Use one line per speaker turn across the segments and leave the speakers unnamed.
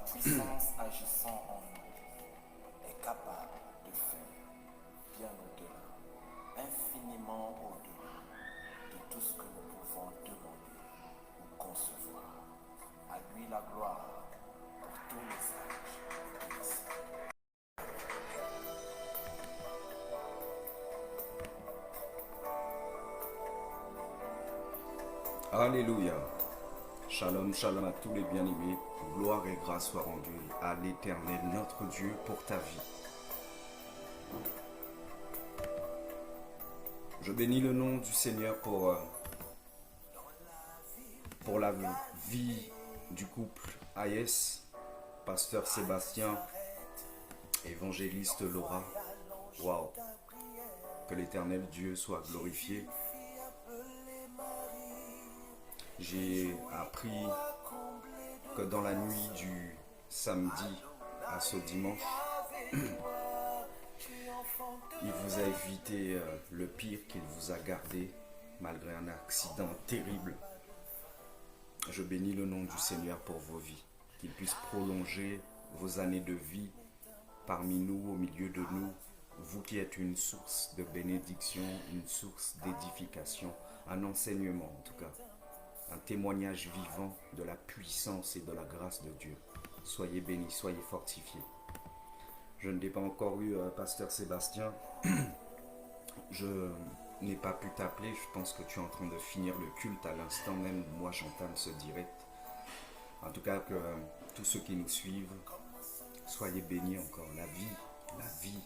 puissance agissant en nous est capable de faire bien au-delà, infiniment au-delà de tout ce que nous pouvons demander ou concevoir. À lui la gloire pour tous les âges et les siècles.
Alléluia. Shalom, shalom à tous les bien-aimés. Gloire et grâce soient rendues à l'Éternel, notre Dieu, pour ta vie. Je bénis le nom du Seigneur pour la vie du couple AS, pasteur Sébastien, évangéliste Laura. Waouh! Que l'Éternel Dieu soit glorifié. J'ai appris que dans la nuit du samedi à ce dimanche, il vous a évité le pire, qu'il vous a gardé malgré un accident terrible. Je bénis le nom du Seigneur pour vos vies, qu'il puisse prolonger vos années de vie parmi nous, au milieu de nous, vous qui êtes une source de bénédiction, une source d'édification, un enseignement en tout cas. Un témoignage vivant de la puissance et de la grâce de Dieu. Soyez bénis, soyez fortifiés. Je ne l'ai pas encore eu, pasteur Sébastien. Je n'ai pas pu t'appeler. Je pense que tu es en train de finir le culte à l'instant même. Moi, j'entame ce direct. En tout cas, que tous ceux qui nous suivent, soyez bénis encore. La vie.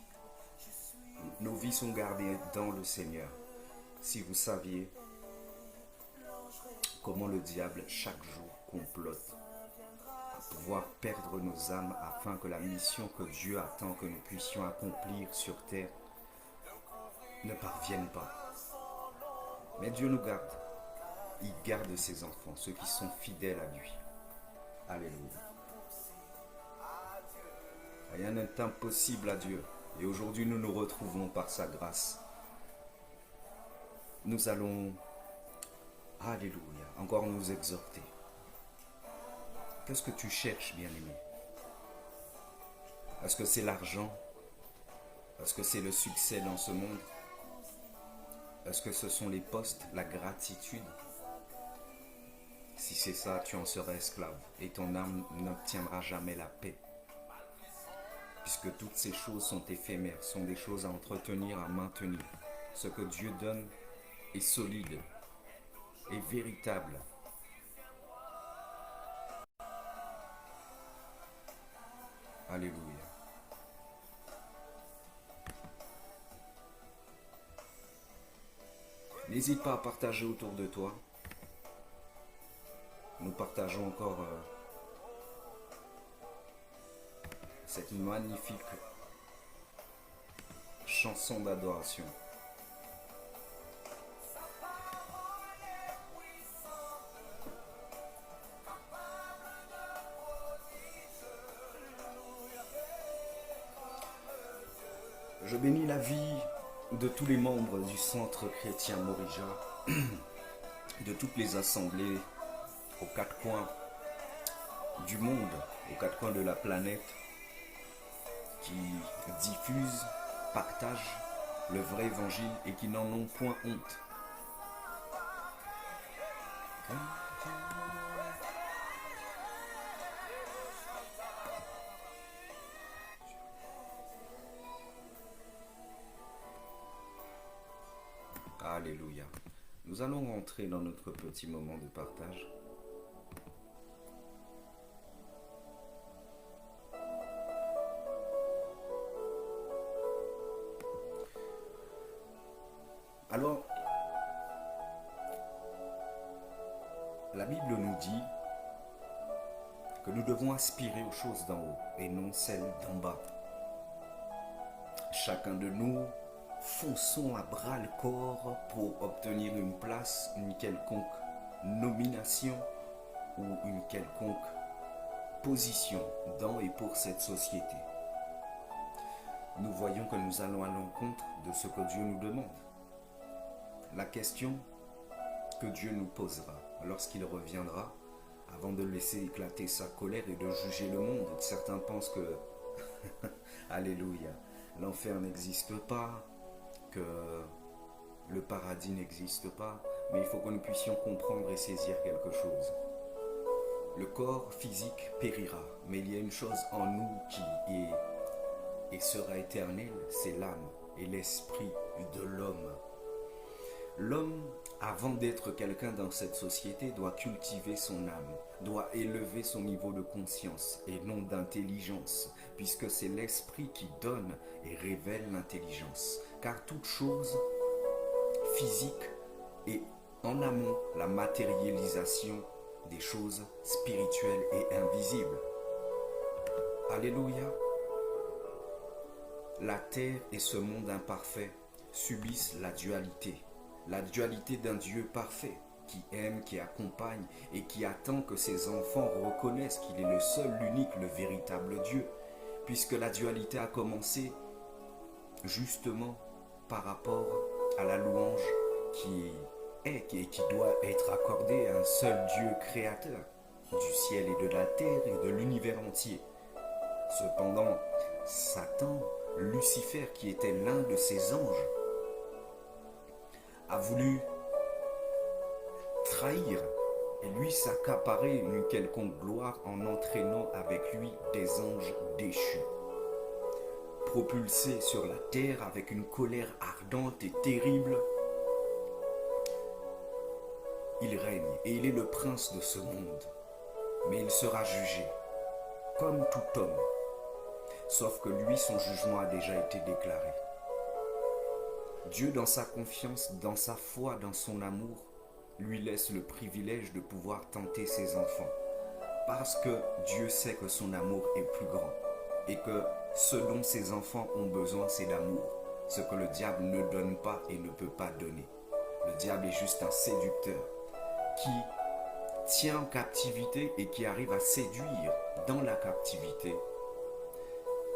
Nos vies sont gardées dans le Seigneur. Si vous saviez comment le diable chaque jour complote à pouvoir perdre nos âmes afin que la mission que Dieu attend que nous puissions accomplir sur terre ne parvienne pas. Mais Dieu nous garde. Il garde ses enfants, ceux qui sont fidèles à lui. Alléluia. Rien n'est impossible à Dieu. Et aujourd'hui, nous nous retrouvons par sa grâce. Nous allons, alléluia, encore nous exhorter. Qu'est-ce que tu cherches, bien-aimé? Est-ce que c'est l'argent? Est-ce que c'est le succès dans ce monde? Est-ce que ce sont les postes, la gratitude? Si c'est ça, tu en seras esclave et ton âme n'obtiendra jamais la paix. Puisque toutes ces choses sont éphémères, sont des choses à entretenir, à maintenir. Ce que Dieu donne est solide, est véritable. Alléluia. N'hésite pas à partager autour de toi. Nous partageons encore cette magnifique chanson d'adoration. Je bénis la vie de tous les membres du Centre chrétien Morija, de toutes les assemblées aux quatre coins du monde, aux quatre coins de la planète, qui diffusent, partagent le vrai évangile et qui n'en ont point honte. Alléluia. Nous allons rentrer dans notre petit moment de partage. Alors, la Bible nous dit que nous devons aspirer aux choses d'en haut et non celles d'en bas. Chacun de nous, fonçons à bras le corps pour obtenir une place, une quelconque nomination ou une quelconque position dans et pour cette société. Nous voyons que nous allons à l'encontre de ce que Dieu nous demande. La question que Dieu nous posera lorsqu'il reviendra avant de laisser éclater sa colère et de juger le monde. Certains pensent que, alléluia, l'enfer n'existe pas, que le paradis n'existe pas, mais il faut que nous puissions comprendre et saisir quelque chose. Le corps physique périra, mais il y a une chose en nous qui est et sera éternelle, c'est l'âme et l'esprit de l'homme. L'homme, avant d'être quelqu'un dans cette société, doit cultiver son âme, doit élever son niveau de conscience et non d'intelligence, puisque c'est l'esprit qui donne et révèle l'intelligence. Car toute chose physique est en amont la matérialisation des choses spirituelles et invisibles. Alléluia. La terre et ce monde imparfait subissent la dualité d'un Dieu parfait, qui aime, qui accompagne et qui attend que ses enfants reconnaissent qu'il est le seul, l'unique, le véritable Dieu, puisque la dualité a commencé justement par rapport à la louange qui doit être accordée à un seul Dieu créateur du ciel et de la terre et de l'univers entier. Cependant, Satan, Lucifer, qui était l'un de ses anges, a voulu trahir et lui s'accaparer une quelconque gloire en entraînant avec lui des anges déchus. Propulsé sur la terre avec une colère ardente et terrible, il règne et il est le prince de ce monde, mais il sera jugé comme tout homme, sauf que lui, son jugement a déjà été déclaré. Dieu, dans sa confiance, dans sa foi, dans son amour, lui laisse le privilège de pouvoir tenter ses enfants. Parce que Dieu sait que son amour est plus grand. Et que ce dont ses enfants ont besoin, c'est l'amour. Ce que le diable ne donne pas et ne peut pas donner. Le diable est juste un séducteur qui tient en captivité et qui arrive à séduire dans la captivité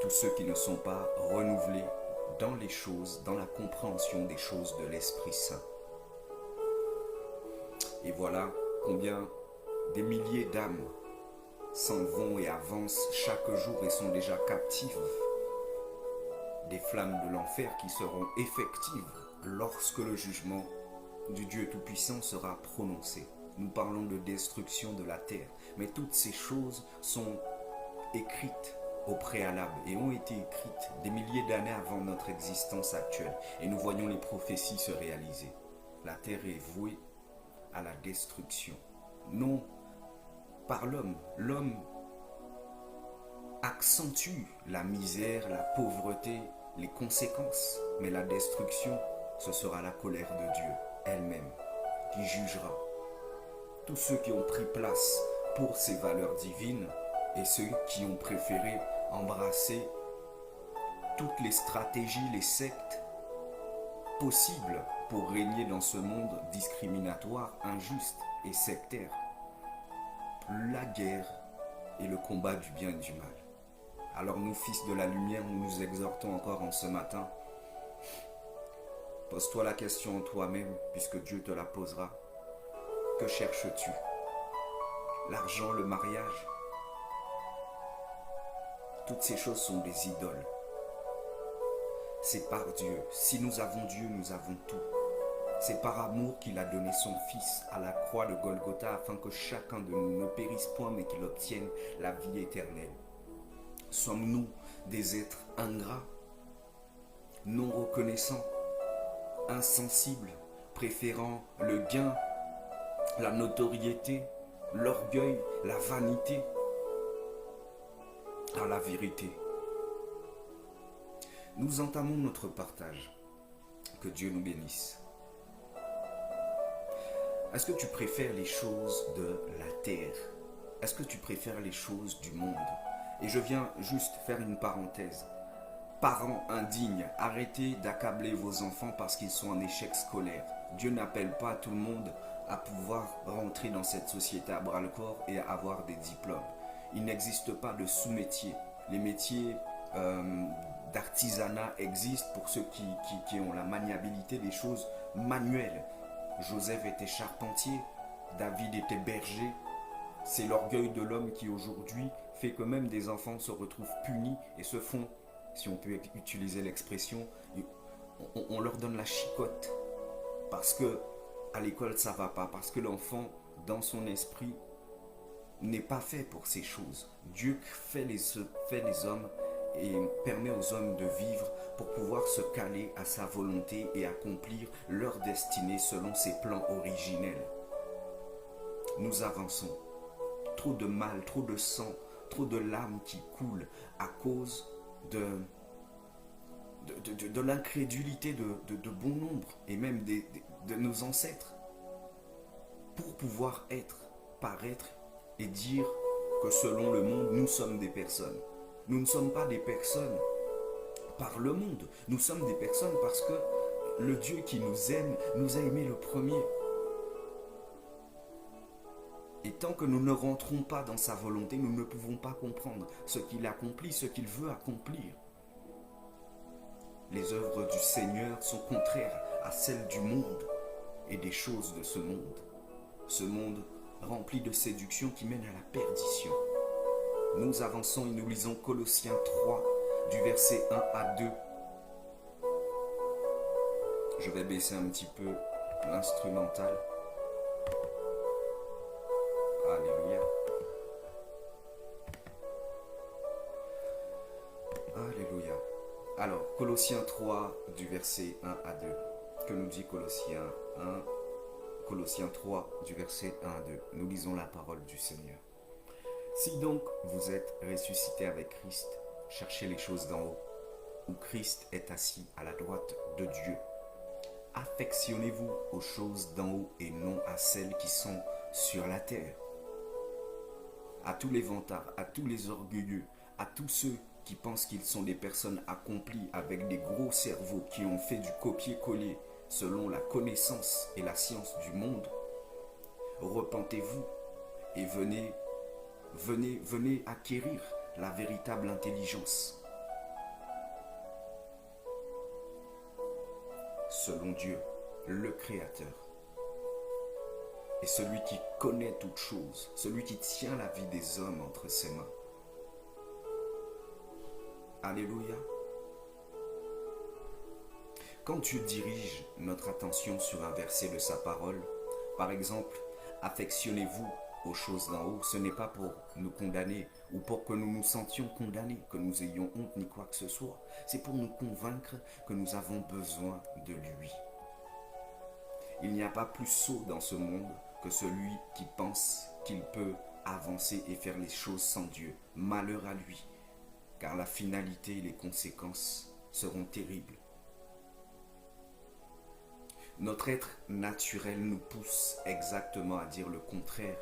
tous ceux qui ne sont pas renouvelés dans les choses, dans la compréhension des choses de l'Esprit Saint. Et voilà combien des milliers d'âmes s'en vont et avancent chaque jour et sont déjà captives des flammes de l'enfer qui seront effectives lorsque le jugement du Dieu Tout-Puissant sera prononcé. Nous parlons de destruction de la terre, mais toutes ces choses sont écrites au préalable et ont été écrites des milliers d'années avant notre existence actuelle. Et nous voyons les prophéties se réaliser. La terre est vouée à la destruction. Non par l'homme. L'homme accentue la misère, la pauvreté, les conséquences. Mais la destruction, ce sera la colère de Dieu elle-même qui jugera tous ceux qui ont pris place pour ces valeurs divines et ceux qui ont préféré embrasser toutes les stratégies, les sectes possibles pour régner dans ce monde discriminatoire, injuste et sectaire. La guerre et le combat du bien et du mal. Alors nous, fils de la lumière, nous nous exhortons encore en ce matin. Pose-toi la question en toi-même, puisque Dieu te la posera. Que cherches-tu? L'argent, le mariage? Toutes ces choses sont des idoles. C'est par Dieu. Si nous avons Dieu, nous avons tout. C'est par amour qu'il a donné son Fils à la croix de Golgotha afin que chacun de nous ne périsse point mais qu'il obtienne la vie éternelle. Sommes-nous des êtres ingrats, non reconnaissants, insensibles, préférant le gain, la notoriété, l'orgueil, la vanité à la vérité? Nous entamons notre partage. Que Dieu nous bénisse. Est-ce que tu préfères les choses de la terre? Est-ce que tu préfères les choses du monde? Et je viens juste faire une parenthèse. Parents indignes, arrêtez d'accabler vos enfants parce qu'ils sont en échec scolaire. Dieu n'appelle pas tout le monde à pouvoir rentrer dans cette société à bras-le-corps et à avoir des diplômes. Il n'existe pas de sous-métiers. Les métiers d'artisanat existent pour ceux qui ont la maniabilité des choses manuelles. Joseph était charpentier, David était berger, C'est l'orgueil de l'homme qui aujourd'hui fait que même des enfants se retrouvent punis et se font, si on peut utiliser l'expression, on leur donne la chicotte. Parce que à l'école ça va pas, parce que l'enfant dans son esprit n'est pas fait pour ces choses. Dieu fait les hommes et permet aux hommes de vivre pour pouvoir se caler à sa volonté et accomplir leur destinée selon ses plans originels. Nous avançons. Trop de mal, trop de sang, trop de larmes qui coulent à cause de l'incrédulité de bon nombre et même de nos ancêtres pour pouvoir être, paraître et dire que selon le monde, nous sommes des personnes. Nous ne sommes pas des personnes par le monde. Nous sommes des personnes parce que le Dieu qui nous aime nous a aimés le premier. Et tant que nous ne rentrons pas dans sa volonté, nous ne pouvons pas comprendre ce qu'il accomplit, ce qu'il veut accomplir. Les œuvres du Seigneur sont contraires à celles du monde et des choses de ce monde. Ce monde rempli de séduction qui mène à la perdition. Nous avançons et nous lisons Colossiens 3, du verset 1 à 2. Je vais baisser un petit peu l'instrumental. Alléluia. Alléluia. Alors, Colossiens 3, du verset 1 à 2. Que nous dit Colossiens 1, Colossiens 3, du verset 1 à 2. Nous lisons la parole du Seigneur. Si donc vous êtes ressuscités avec Christ, cherchez les choses d'en haut, où Christ est assis à la droite de Dieu. Affectionnez-vous aux choses d'en haut et non à celles qui sont sur la terre. À tous les vantards, à tous les orgueilleux, à tous ceux qui pensent qu'ils sont des personnes accomplies avec des gros cerveaux qui ont fait du copier-coller selon la connaissance et la science du monde, repentez-vous et venez acquérir la véritable intelligence. Selon Dieu, le Créateur, et celui qui connaît toutes choses, celui qui tient la vie des hommes entre ses mains. Alléluia. Quand Dieu dirige notre attention sur un verset de sa parole, par exemple, affectionnez-vous aux choses d'en haut, ce n'est pas pour nous condamner ou pour que nous nous sentions condamnés, que nous ayons honte ni quoi que ce soit. C'est pour nous convaincre que nous avons besoin de lui. Il n'y a pas plus sot dans ce monde que celui qui pense qu'il peut avancer et faire les choses sans Dieu. Malheur à lui, car la finalité et les conséquences seront terribles. Notre être naturel nous pousse exactement à dire le contraire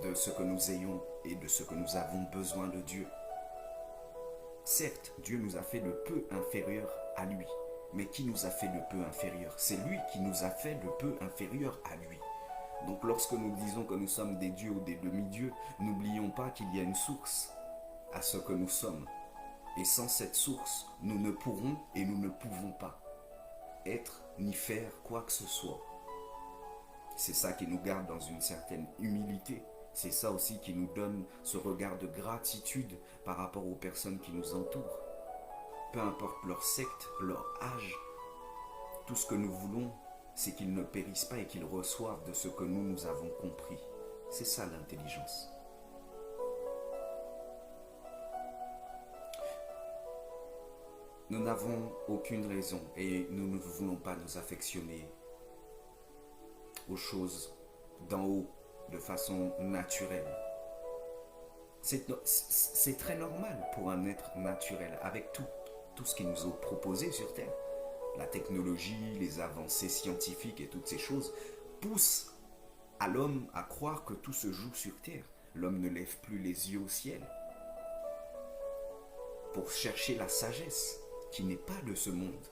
de ce que nous ayons et de ce que nous avons besoin de Dieu. Certes, Dieu nous a fait le peu inférieur à lui, mais qui nous a fait le peu inférieur? C'est lui qui nous a fait le peu inférieur à lui. Donc lorsque nous disons que nous sommes des dieux ou des demi-dieux, n'oublions pas qu'il y a une source à ce que nous sommes. Et sans cette source, nous ne pourrons et nous ne pouvons pas être ni faire quoi que ce soit. C'est ça qui nous garde dans une certaine humilité. C'est ça aussi qui nous donne ce regard de gratitude par rapport aux personnes qui nous entourent. Peu importe leur secte, leur âge, tout ce que nous voulons, c'est qu'ils ne périssent pas et qu'ils reçoivent de ce que nous avons compris. C'est ça l'intelligence. Nous n'avons aucune raison et nous ne voulons pas nous affectionner aux choses d'en haut de façon naturelle. C'est très normal pour un être naturel avec tout ce qui nous est proposé sur Terre. La technologie, les avancées scientifiques et toutes ces choses poussent à l'homme à croire que tout se joue sur Terre. L'homme ne lève plus les yeux au ciel pour chercher la sagesse qui n'est pas de ce monde.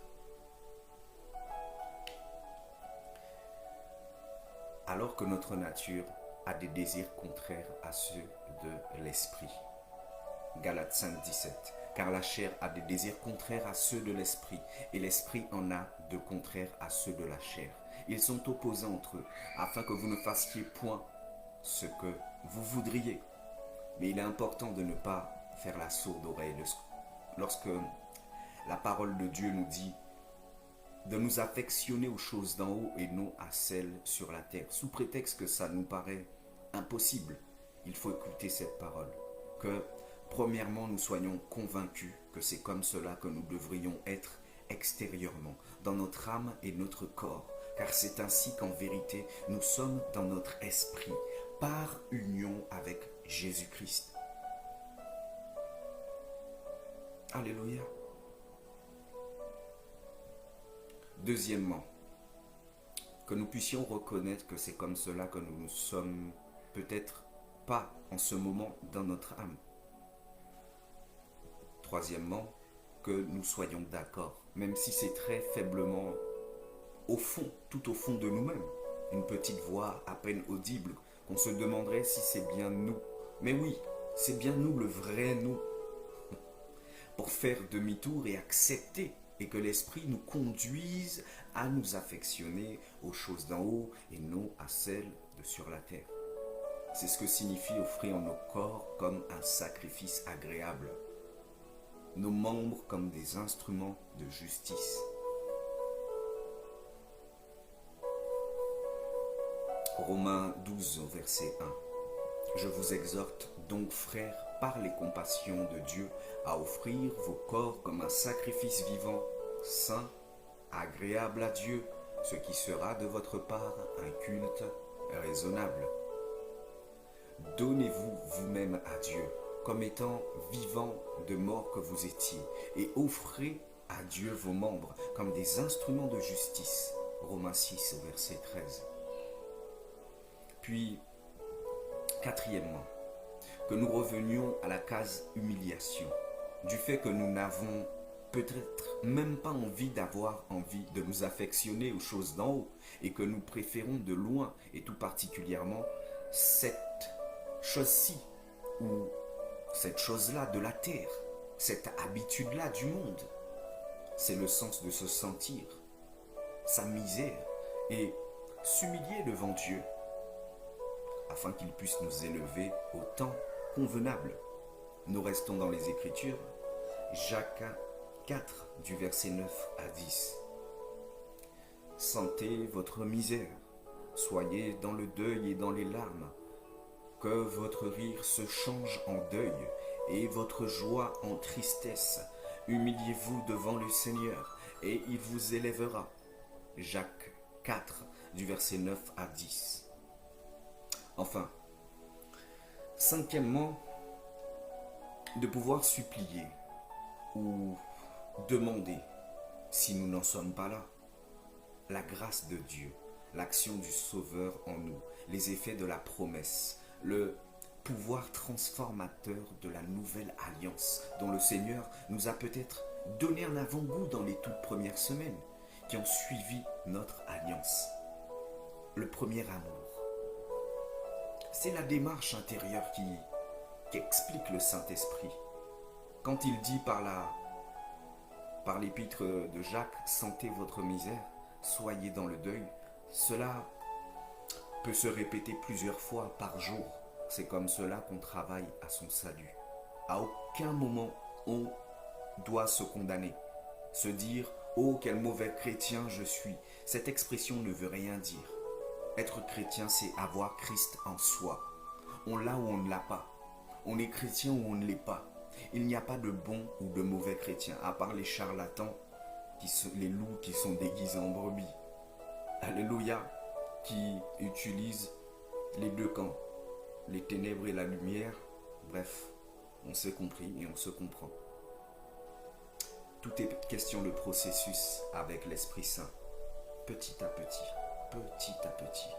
Alors que notre nature a des désirs contraires à ceux de l'esprit. Galates 5, 17. Car la chair a des désirs contraires à ceux de l'esprit, et l'esprit en a de contraires à ceux de la chair. Ils sont opposés entre eux, afin que vous ne fassiez point ce que vous voudriez. Mais il est important de ne pas faire la sourde oreille. Lorsque la parole de Dieu nous dit de nous affectionner aux choses d'en haut et non à celles sur la terre, sous prétexte que ça nous paraît impossible, il faut écouter cette parole. Que, premièrement, nous soyons convaincus que c'est comme cela que nous devrions être extérieurement, dans notre âme et notre corps, car c'est ainsi qu'en vérité, nous sommes dans notre esprit, par union avec Jésus-Christ. Alléluia. Deuxièmement, que nous puissions reconnaître que c'est comme cela que nous ne sommes peut-être pas en ce moment dans notre âme. Troisièmement, que nous soyons d'accord, même si c'est très faiblement au fond, tout au fond de nous-mêmes, une petite voix à peine audible, qu'on se demanderait si c'est bien nous. Mais oui, c'est bien nous, le vrai nous, pour faire demi-tour et accepter et que l'Esprit nous conduise à nous affectionner aux choses d'en haut et non à celles de sur la terre. C'est ce que signifie offrir nos corps comme un sacrifice agréable, nos membres comme des instruments de justice. Romains 12, verset 1. Je vous exhorte donc, frères, par les compassions de Dieu, à offrir vos corps comme un sacrifice vivant, saint, agréable à Dieu, ce qui sera de votre part un culte raisonnable. Donnez-vous vous-même à Dieu, comme étant vivants de mort que vous étiez, et offrez à Dieu vos membres comme des instruments de justice. Romains 6, verset 13. Puis, quatrièmement, que nous revenions à la case humiliation, du fait que nous n'avons peut-être même pas envie de nous affectionner aux choses d'en haut, et que nous préférons de loin, et tout particulièrement, cette chose-ci, ou cette chose-là de la terre, cette habitude-là du monde. C'est le sens de se sentir, sa misère, et s'humilier devant Dieu, afin qu'il puisse nous élever au temps convenable. Nous restons dans les Écritures, Jacques 4, du verset 9 à 10. Sentez votre misère, soyez dans le deuil et dans les larmes, que votre rire se change en deuil et votre joie en tristesse. Humiliez-vous devant le Seigneur et il vous élèvera. Jacques 4, du verset 9 à 10. Enfin, cinquièmement, de pouvoir supplier ou demander, si nous n'en sommes pas là, la grâce de Dieu, l'action du Sauveur en nous, les effets de la promesse, le pouvoir transformateur de la nouvelle alliance dont le Seigneur nous a peut-être donné un avant-goût dans les toutes premières semaines qui ont suivi notre alliance. Le premier amour. C'est la démarche intérieure qui explique le Saint-Esprit. Quand il dit par l'épître de Jacques, sentez votre misère, soyez dans le deuil, cela peut se répéter plusieurs fois par jour. C'est comme cela qu'on travaille à son salut. À aucun moment on doit se condamner, se dire « Oh, quel mauvais chrétien je suis ». Cette expression ne veut rien dire. Être chrétien, c'est avoir Christ en soi. On l'a ou on ne l'a pas. On est chrétien ou on ne l'est pas. Il n'y a pas de bon ou de mauvais chrétiens, à part les charlatans, les loups qui sont déguisés en brebis. Alléluia, qui utilisent les deux camps, les ténèbres et la lumière. Bref, on s'est compris et on se comprend. Tout est question de processus avec l'Esprit Saint, petit à petit, petit à petit.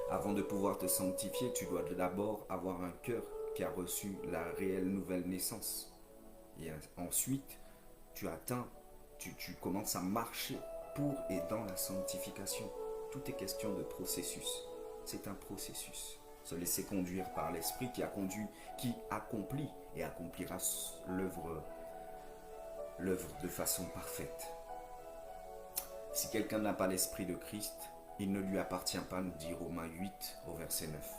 Avant de pouvoir te sanctifier, tu dois d'abord avoir un cœur qui a reçu la réelle nouvelle naissance. Et ensuite, tu commences à marcher pour et dans la sanctification. Tout est question de processus. C'est un processus. Se laisser conduire par l'Esprit qui accomplit et accomplira l'œuvre de façon parfaite. Si quelqu'un n'a pas l'Esprit de Christ, il ne lui appartient pas, nous dit Romains 8 au verset 9.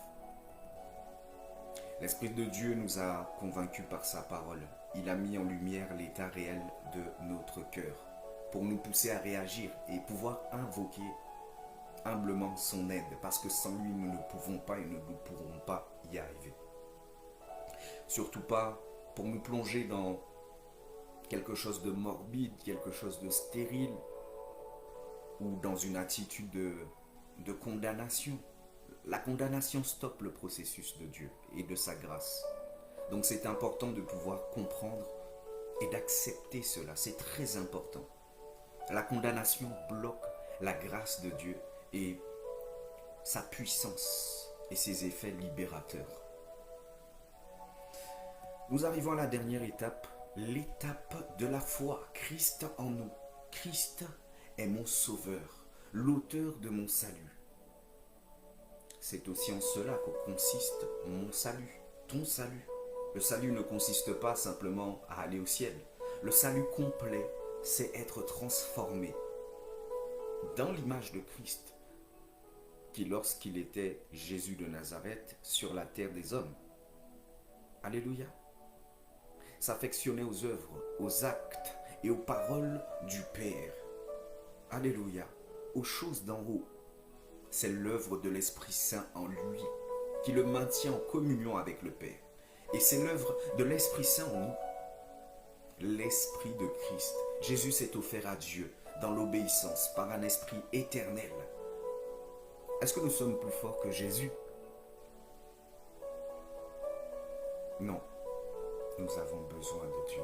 L'Esprit de Dieu nous a convaincus par sa parole. Il a mis en lumière l'état réel de notre cœur pour nous pousser à réagir et pouvoir invoquer humblement son aide, parce que sans lui, nous ne pouvons pas et nous ne pourrons pas y arriver. Surtout pas pour nous plonger dans quelque chose de morbide, quelque chose de stérile, ou dans une attitude de condamnation. La condamnation stoppe le processus de Dieu et de sa grâce. Donc c'est important de pouvoir comprendre et d'accepter cela. C'est très important. La condamnation bloque la grâce de Dieu et sa puissance et ses effets libérateurs. Nous arrivons à la dernière étape, l'étape de la foi. Christ en nous. Christ est mon sauveur, l'auteur de mon salut. C'est aussi en cela que consiste mon salut, ton salut. Le salut ne consiste pas simplement à aller au ciel. Le salut complet, c'est être transformé dans l'image de Christ, qui lorsqu'il était Jésus de Nazareth sur la terre des hommes, alléluia, s'affectionnait aux œuvres, aux actes et aux paroles du Père. Alléluia, aux choses d'en haut. C'est l'œuvre de l'Esprit Saint en lui qui le maintient en communion avec le Père. Et c'est l'œuvre de l'Esprit Saint en nous, l'Esprit de Christ. Jésus s'est offert à Dieu dans l'obéissance par un esprit éternel. Est-ce que nous sommes plus forts que Jésus? Non. Nous avons besoin de Dieu.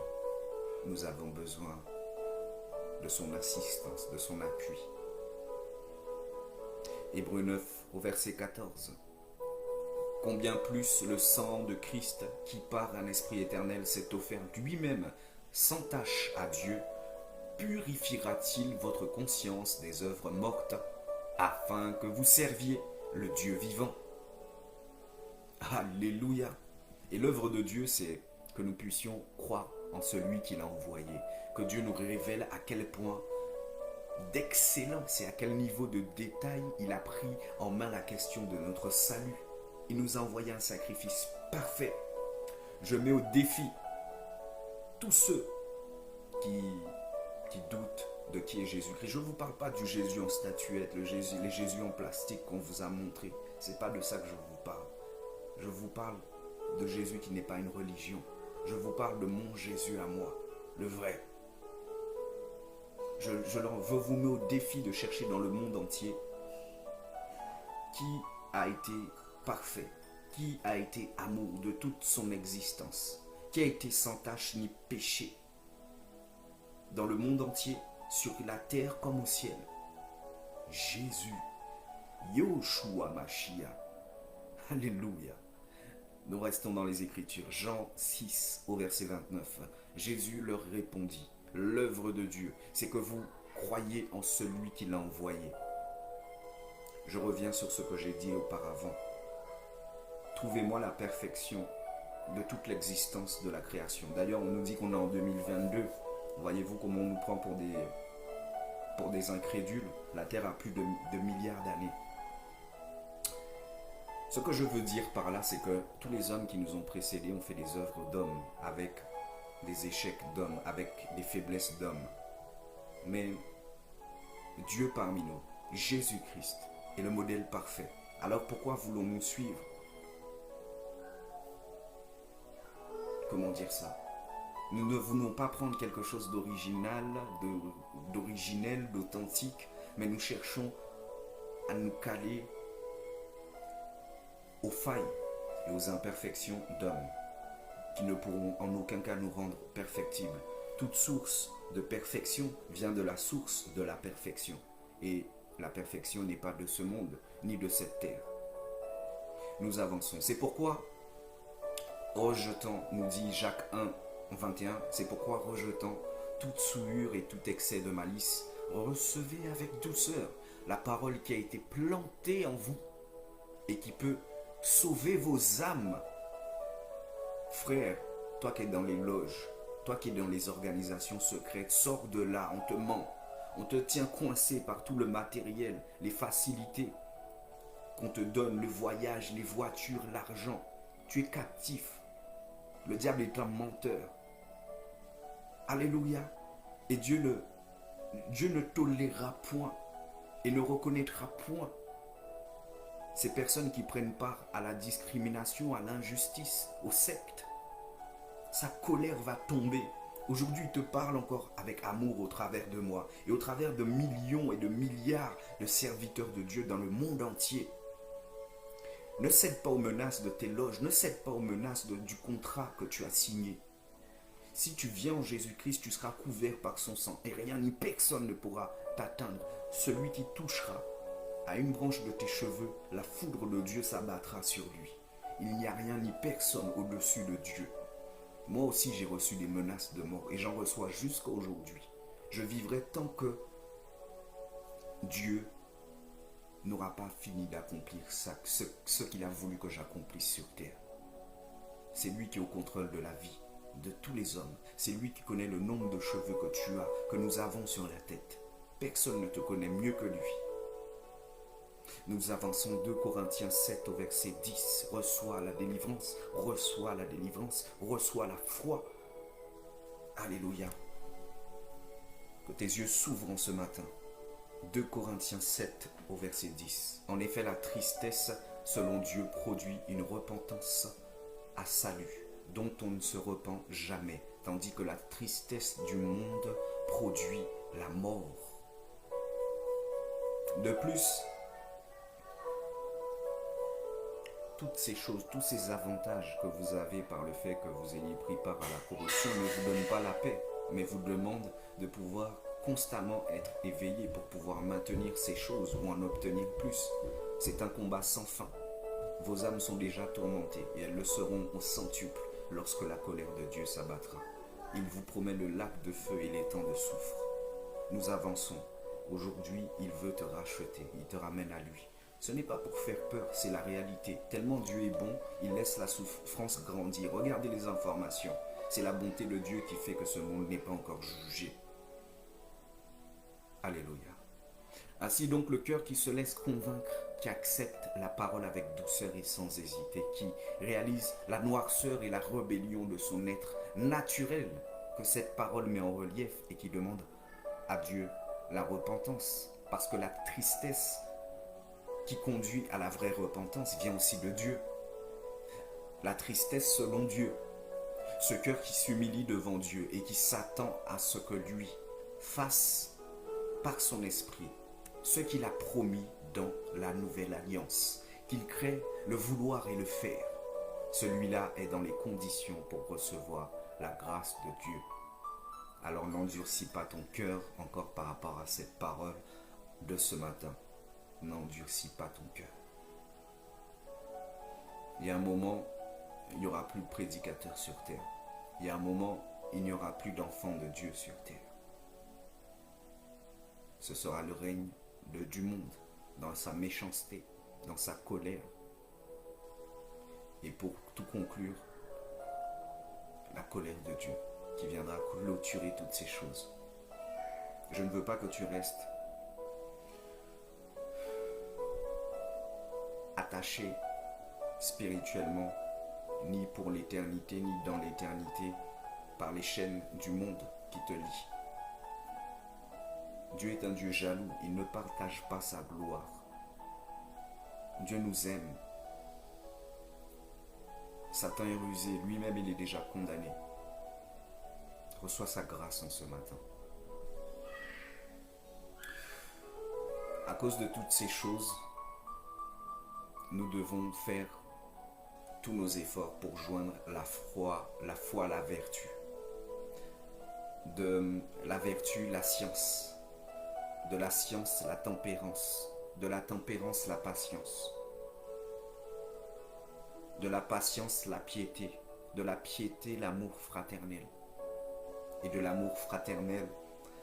Nous avons besoin de son assistance, de son appui. Hébreux 9 au verset 14. Combien plus le sang de Christ, qui par un esprit éternel s'est offert lui-même sans tache à Dieu, purifiera-t-il votre conscience des œuvres mortes, afin que vous serviez le Dieu vivant. Alléluia. Et l'œuvre de Dieu, c'est que nous puissions croire en celui qu'il a envoyé, que Dieu nous révèle à quel point d'excellence et à quel niveau de détail il a pris en main la question de notre salut. Il nous a envoyé un sacrifice parfait. Je mets au défi tous ceux qui doutent de qui est Jésus-Christ. Je ne vous parle pas du Jésus en statuette, les Jésus en plastique qu'on vous a montré. Ce n'est pas de ça que je vous parle. Je vous parle de Jésus qui n'est pas une religion. Je vous parle de mon Jésus à moi, le vrai. Je vous mets au défi de chercher dans le monde entier qui a été parfait, qui a été amour de toute son existence, qui a été sans tache ni péché. Dans le monde entier, sur la terre comme au ciel. Jésus, Yoshua Mashiach. Alléluia. Nous restons dans les Écritures. Jean 6 au verset 29. Jésus leur répondit, l'œuvre de Dieu, c'est que vous croyez en celui qui l'a envoyé. Je reviens sur ce que j'ai dit auparavant. Trouvez-moi la perfection de toute l'existence de la création. D'ailleurs, on nous dit qu'on est en 2022. Voyez-vous comment on nous prend pour des incrédules. La Terre a plus de milliards d'années. Ce que je veux dire par là, c'est que tous les hommes qui nous ont précédés ont fait des œuvres d'hommes, avec des échecs d'hommes, avec des faiblesses d'hommes. Mais Dieu parmi nous, Jésus-Christ, est le modèle parfait. Alors pourquoi voulons-nous suivre? Comment dire ça? Nous ne voulons pas prendre quelque chose d'original, d'originel, d'authentique, mais nous cherchons à nous caler aux failles et aux imperfections d'hommes qui ne pourront en aucun cas nous rendre perfectibles. Toute source de perfection vient de la source de la perfection. Et la perfection n'est pas de ce monde, ni de cette terre. Nous avançons. C'est pourquoi, rejetant, nous dit Jacques 1, 21, c'est pourquoi rejetant toute souillure et tout excès de malice, recevez avec douceur la parole qui a été plantée en vous et qui peut sauver vos âmes. Frère, toi qui es dans les loges, toi qui es dans les organisations secrètes, sors de là, on te ment. On te tient coincé par tout le matériel, les facilités qu'on te donne, le voyage, les voitures, l'argent. Tu es captif. Le diable est un menteur. Alléluia. Et Dieu ne tolérera point et ne reconnaîtra point ces personnes qui prennent part à la discrimination, à l'injustice, aux sectes. Sa colère va tomber. Aujourd'hui, il te parle encore avec amour au travers de moi et au travers de millions et de milliards de serviteurs de Dieu dans le monde entier. Ne cède pas aux menaces de tes loges, ne cède pas aux menaces du contrat que tu as signé. Si tu viens en Jésus-Christ, tu seras couvert par son sang et rien ni personne ne pourra t'atteindre. Celui qui touchera à une branche de tes cheveux, la foudre de Dieu s'abattra sur lui. Il n'y a rien ni personne au-dessus de Dieu. Moi aussi, j'ai reçu des menaces de mort et j'en reçois jusqu'à aujourd'hui. Je vivrai tant que Dieu n'aura pas fini d'accomplir ce qu'il a voulu que j'accomplisse sur terre. C'est lui qui est au contrôle de la vie de tous les hommes. C'est lui qui connaît le nombre de cheveux que tu as, que nous avons sur la tête. Personne ne te connaît mieux que lui. Nous avançons 2 Corinthiens 7 au verset 10. Reçois la délivrance, reçois la délivrance, reçois la foi. Alléluia. Que tes yeux s'ouvrent en ce matin. 2 Corinthiens 7 au verset 10. En effet, la tristesse, selon Dieu, produit une repentance à salut, dont on ne se repent jamais, tandis que la tristesse du monde produit la mort. De plus, toutes ces choses, tous ces avantages que vous avez par le fait que vous ayez pris part à la corruption ne vous donnent pas la paix, mais vous demandent de pouvoir constamment être éveillé pour pouvoir maintenir ces choses ou en obtenir plus. C'est un combat sans fin. Vos âmes sont déjà tourmentées et elles le seront au centuple lorsque la colère de Dieu s'abattra. Il vous promet le lac de feu et les temps de soufre. Nous avançons. Aujourd'hui, il veut te racheter. Il te ramène à lui. Ce n'est pas pour faire peur, c'est la réalité. Tellement Dieu est bon, il laisse la souffrance grandir. Regardez les informations. C'est la bonté de Dieu qui fait que ce monde n'est pas encore jugé. Alléluia. Ainsi donc le cœur qui se laisse convaincre, qui accepte la parole avec douceur et sans hésiter, qui réalise la noirceur et la rébellion de son être naturel que cette parole met en relief et qui demande à Dieu la repentance. Parce que la tristesse qui conduit à la vraie repentance vient aussi de Dieu. La tristesse selon Dieu. Ce cœur qui s'humilie devant Dieu et qui s'attend à ce que lui fasse par son esprit ce qu'il a promis dans la nouvelle alliance, qu'il crée le vouloir et le faire. Celui-là est dans les conditions pour recevoir la grâce de Dieu. Alors n'endurcis pas ton cœur encore par rapport à cette parole de ce matin. N'endurcis pas ton cœur. Il y a un moment, il n'y aura plus de prédicateurs sur terre. Il y a un moment, il n'y aura plus d'enfants de Dieu sur terre. Ce sera le règne du monde, dans sa méchanceté, dans sa colère. Et pour tout conclure, la colère de Dieu qui viendra clôturer toutes ces choses. Je ne veux pas que tu restes attaché spirituellement, ni pour l'éternité, ni dans l'éternité, par les chaînes du monde qui te lient. Dieu est un Dieu jaloux, il ne partage pas sa gloire. Dieu nous aime. Satan est rusé, lui-même il est déjà condamné. Reçois sa grâce en ce matin. À cause de toutes ces choses, nous devons faire tous nos efforts pour joindre la foi à la vertu. De la vertu, la science. De la science, la tempérance. De la tempérance, la patience. De la patience, la piété. De la piété, l'amour fraternel. Et de l'amour fraternel,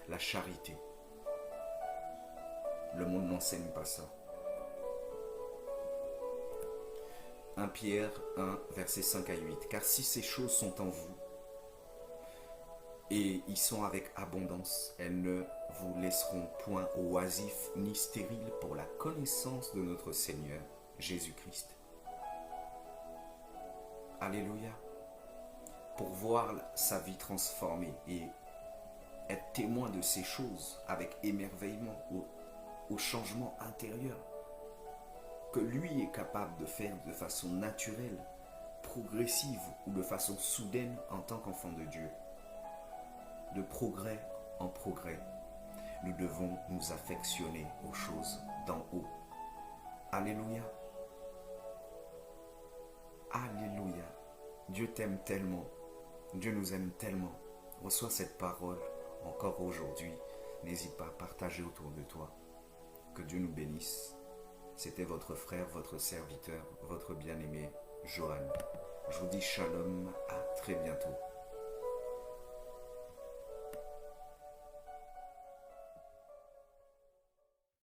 la charité. Le monde n'enseigne pas ça. 1 Pierre 1, versets 5 à 8. Car si ces choses sont en vous, et y sont avec abondance. Elles ne vous laisseront point oisifs ni stériles pour la connaissance de notre Seigneur Jésus-Christ. Alléluia. Pour voir sa vie transformée et être témoin de ces choses avec émerveillement, au changement intérieur que lui est capable de faire de façon naturelle, progressive ou de façon soudaine en tant qu'enfant de Dieu. De progrès en progrès, nous devons nous affectionner aux choses d'en haut. Alléluia. Alléluia. Dieu t'aime tellement. Dieu nous aime tellement. Reçois cette parole encore aujourd'hui. N'hésite pas à partager autour de toi. Que Dieu nous bénisse. C'était votre frère, votre serviteur, votre bien-aimé, Johan. Je vous dis shalom, à très bientôt.